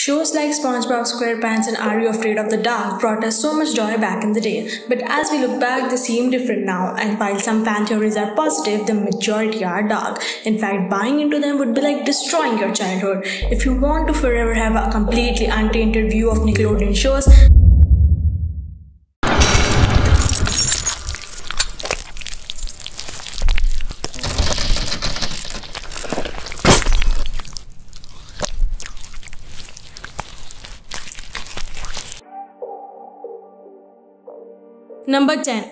Shows like SpongeBob SquarePants and Are You Afraid of the Dark brought us so much joy back in the day, but as we look back, they seem different now, and while some fan theories are positive, the majority are dark. In fact, buying into them would be like destroying your childhood. If you want to forever have a completely untainted view of Nickelodeon shows, Number 10.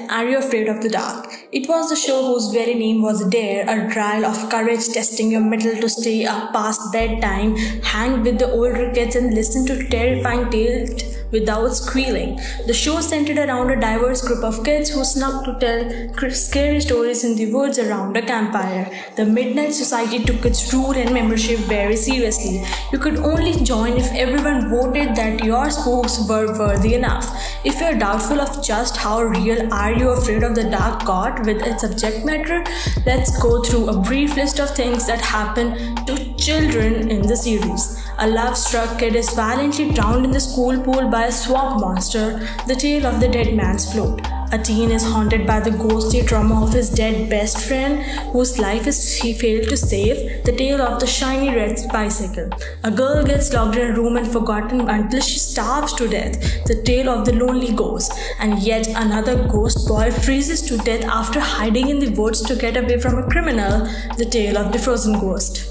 Are You Afraid of the Dark? It was the show whose very name was Dare, a trial of courage testing your mettle to stay up past bedtime, hang with the older kids and listen to terrifying tales without squealing. The show centered around a diverse group of kids who snuck to tell scary stories in the woods around a campfire. The Midnight Society took its rule and membership very seriously. You could only join if everyone voted that your spooks were worthy enough. If you're doubtful of just how real Are You Afraid of the Dark got with its subject matter, let's go through a brief list of things that happen to children in the series. A love-struck kid is violently drowned in the school pool by a swamp monster, the tale of the dead man's float. A teen is haunted by the ghostly trauma of his dead best friend, whose life he failed to save, the tale of the shiny red bicycle. A girl gets locked in a room and forgotten until she starves to death, the tale of the lonely ghost. And yet another ghost boy freezes to death after hiding in the woods to get away from a criminal, the tale of the frozen ghost.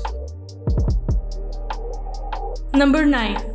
Number 9.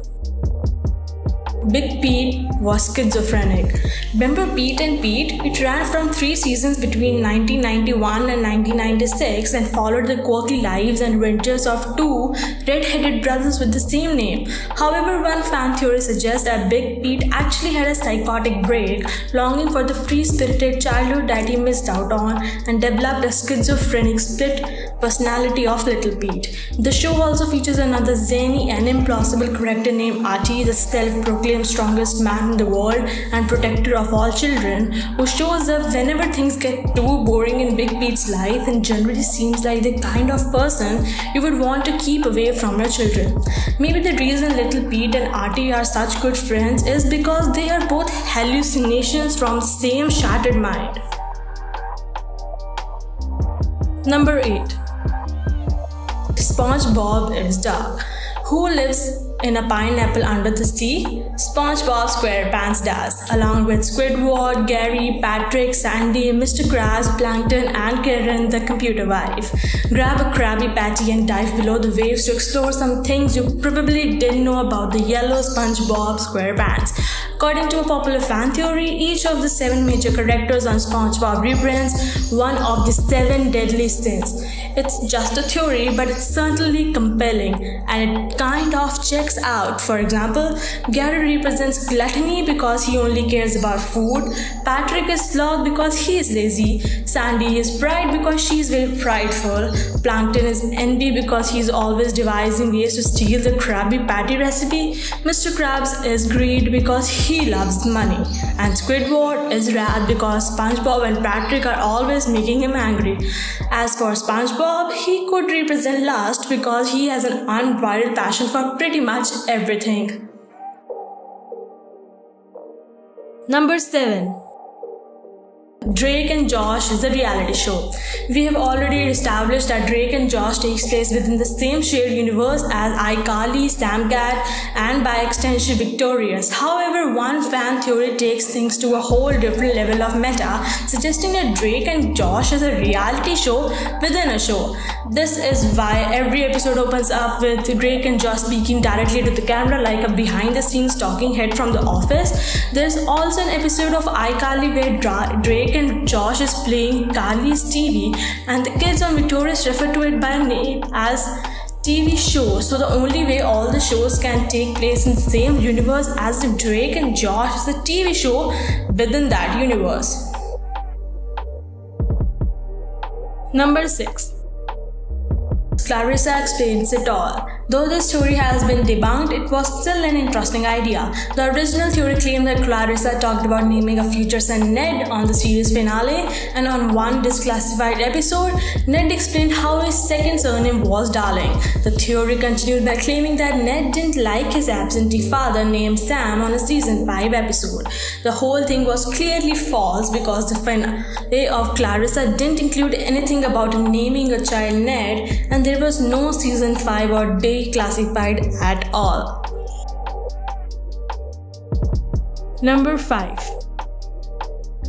Big Pete was schizophrenic. Remember Pete and Pete? It ran from 3 seasons between 1991 and 1996 and followed the quirky lives and adventures of 2 red-headed brothers with the same name. However, one fan theory suggests that Big Pete actually had a psychotic break, longing for the free-spirited childhood that he missed out on, and developed a schizophrenic split personality of Little Pete. The show also features another zany and implausible character named Artie, the self-proclaimed strongest man in the world and protector of all children, who shows up whenever things get too boring in Big Pete's life and generally seems like the kind of person you would want to keep away from your children. Maybe the reason Little Pete and Artie are such good friends is because they are both hallucinations from the same shattered mind. Number 8. SpongeBob is dark. Who lives in a pineapple under the sea? SpongeBob SquarePants does, along with Squidward, Gary, Patrick, Sandy, Mr. Krabs, Plankton, and Karen, the computer wife. Grab a Krabby Patty and dive below the waves to explore some things you probably didn't know about the yellow SpongeBob SquarePants. According to a popular fan theory, each of the 7 major characters on SpongeBob represents one of the 7 deadly sins. It's just a theory, but it's certainly compelling, and it kind of checks out. For example, Gary represents gluttony because he only cares about food, Patrick is sloth because he is lazy, Sandy is pride because she is very prideful, Plankton is envy because he is always devising ways to steal the Krabby Patty recipe, Mr. Krabs is greed because he loves money, and Squidward is wrath because SpongeBob and Patrick are always making him angry. As for SpongeBob, he could represent lust because he has an unbridled passion for pretty much everything. Number 7. Drake and Josh is a reality show. We have already established that Drake and Josh takes place within the same shared universe as iCarly, Sam Cat, and by extension Victorious. However, one fan theory takes things to a whole different level of meta, suggesting that Drake and Josh is a reality show within a show. This is why every episode opens up with Drake and Josh speaking directly to the camera like a behind-the-scenes talking head from The Office. There's also an episode of iCarly where Drake and Josh is playing Carly's TV, and the kids on Victorious refer to it by name as TV show. So the only way all the shows can take place in the same universe as if Drake and Josh is a TV show within that universe. Number 6. Clarissa explains it all. Though this theory has been debunked, it was still an interesting idea. The original theory claimed that Clarissa talked about naming a future son Ned on the series finale, and on one disclassified episode, Ned explained how his second surname was Darling. The theory continued by claiming that Ned didn't like his absentee father named Sam on a season 5 episode. The whole thing was clearly false because the finale of Clarissa didn't include anything about naming a child Ned, and there was no season 5 or declassified at all. Number 5.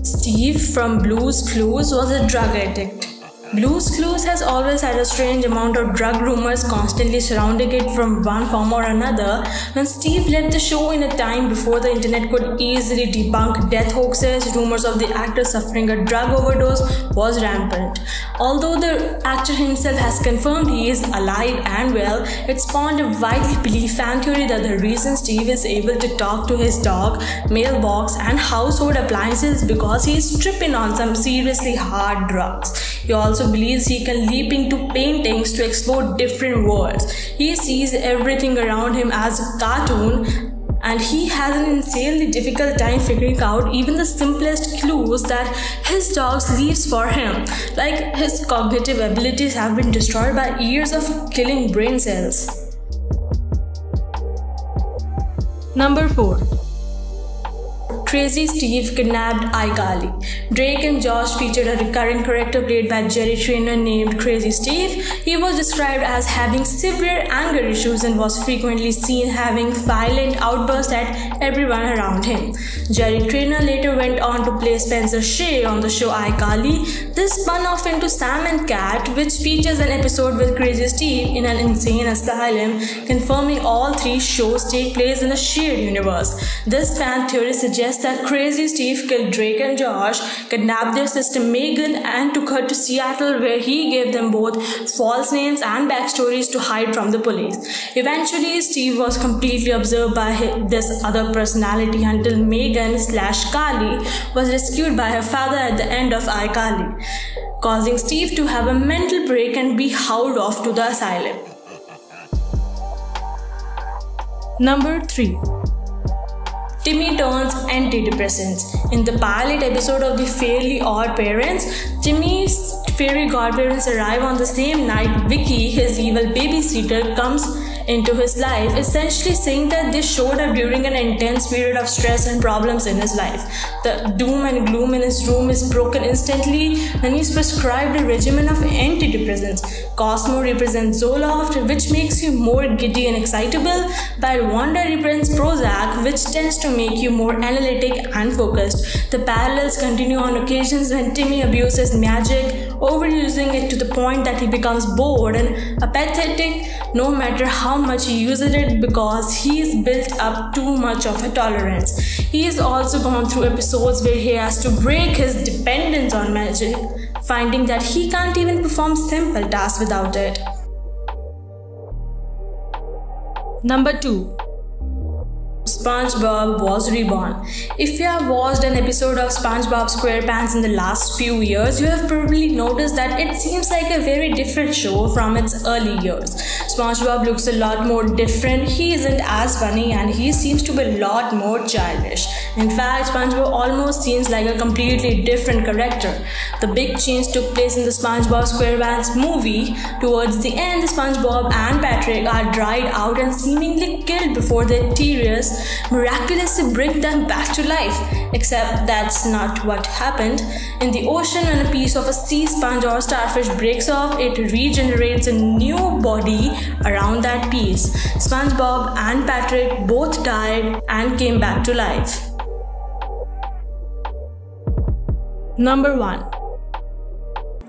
Steve from Blue's Clues was a drug addict. Blue's Clues has always had a strange amount of drug rumors constantly surrounding it from one form or another. When Steve left the show in a time before the internet could easily debunk death hoaxes, rumors of the actor suffering a drug overdose was rampant. Although the actor himself has confirmed he is alive and well, it spawned a widely believed fan theory that the reason Steve is able to talk to his dog, mailbox, and household appliances is because he is tripping on some seriously hard drugs. He also believes he can leap into paintings to explore different worlds. He sees everything around him as a cartoon, and he has an insanely difficult time figuring out even the simplest clues that his dog leaves for him. Like, his cognitive abilities have been destroyed by years of killing brain cells. Number 4. Crazy Steve kidnapped iCarly. Drake and Josh featured a recurring character played by Jerry Trainer named Crazy Steve. He was described as having severe anger issues and was frequently seen having violent outbursts at everyone around him. Jerry Trainer later went on to play Spencer Shea on the show iCarly. This spun off into Sam and Cat, which features an episode with Crazy Steve in an insane asylum, confirming all 3 shows take place in a shared universe. This fan theory suggests that Crazy Steve killed Drake and Josh, kidnapped their sister Megan, and took her to Seattle, where he gave them both false names and backstories to hide from the police. Eventually, Steve was completely absorbed by this other personality until Megan/Carly was rescued by her father at the end of iCarly, causing Steve to have a mental break and be hauled off to the asylum. Number 3. Timmy turns antidepressants. In the pilot episode of The Fairly Odd Parents, Timmy's fairy godparents arrive on the same night Vicky, his evil babysitter, comes into his life, essentially saying that they showed up during an intense period of stress and problems in his life. The doom and gloom in his room is broken instantly when he's prescribed a regimen of antidepressants. Cosmo represents Zoloft, which makes you more giddy and excitable, while Wanda represents Prozac, which tends to make you more analytic and focused. The parallels continue on occasions when Timmy abuses magic, overusing it to the point that he becomes bored and apathetic no matter how much he uses it, because he's built up too much of a tolerance. He has also gone through episodes where he has to break his dependence on magic, finding that he can't even perform simple tasks without it. Number 2. SpongeBob was reborn. If you have watched an episode of SpongeBob SquarePants in the last few years, you have probably noticed that it seems like a very different show from its early years. SpongeBob looks a lot more different, he isn't as funny, and he seems to be a lot more childish. In fact, SpongeBob almost seems like a completely different character. The big change took place in the SpongeBob SquarePants movie. Towards the end, SpongeBob and Patrick are dried out and seemingly killed before their Tyreus miraculously bring them back to life. Except that's not what happened. In the ocean, when a piece of a sea sponge or starfish breaks off, it regenerates a new body around that piece. SpongeBob and Patrick both died and came back to life. Number 1.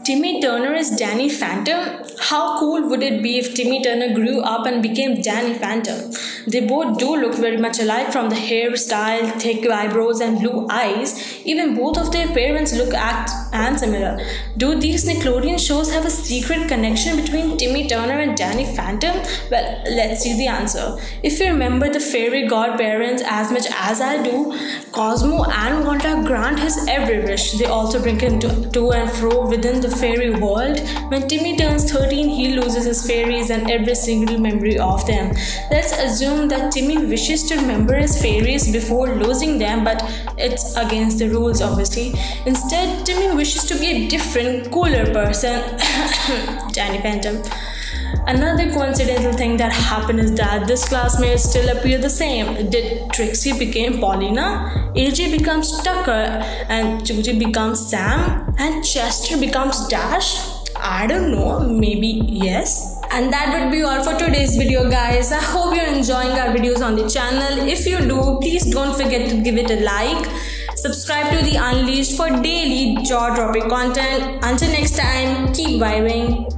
Timmy Turner is Danny Phantom? How cool would it be if Timmy Turner grew up and became Danny Phantom? They both do look very much alike from the hairstyle, thick eyebrows and blue eyes. Even both of their parents look and similar. Do these Nickelodeon shows have a secret connection between Timmy Turner and Danny Phantom? Well, let's see the answer. If you remember the fairy godparents as much as I do, Cosmo and Wanda grant his every wish. They also bring him to and fro within the fairy world. When Timmy turns 13, he loses his fairies and every single memory of them. Let's assume that Timmy wishes to remember his fairies before losing them, but it's against the rules obviously. Instead, Timmy wishes to be a different, cooler person. Danny Phantom. Another coincidental thing that happened is that this classmates still appear the same. Did Trixie become Paulina? AJ becomes Tucker and Judy becomes Sam and Chester becomes Dash? I don't know, maybe yes. And that would be all for today's video, guys. I hope you're enjoying our videos on the channel. If you do, please don't forget to give it a like. Subscribe to The Unleashed for daily jaw-dropping content. Until next time, keep vibing.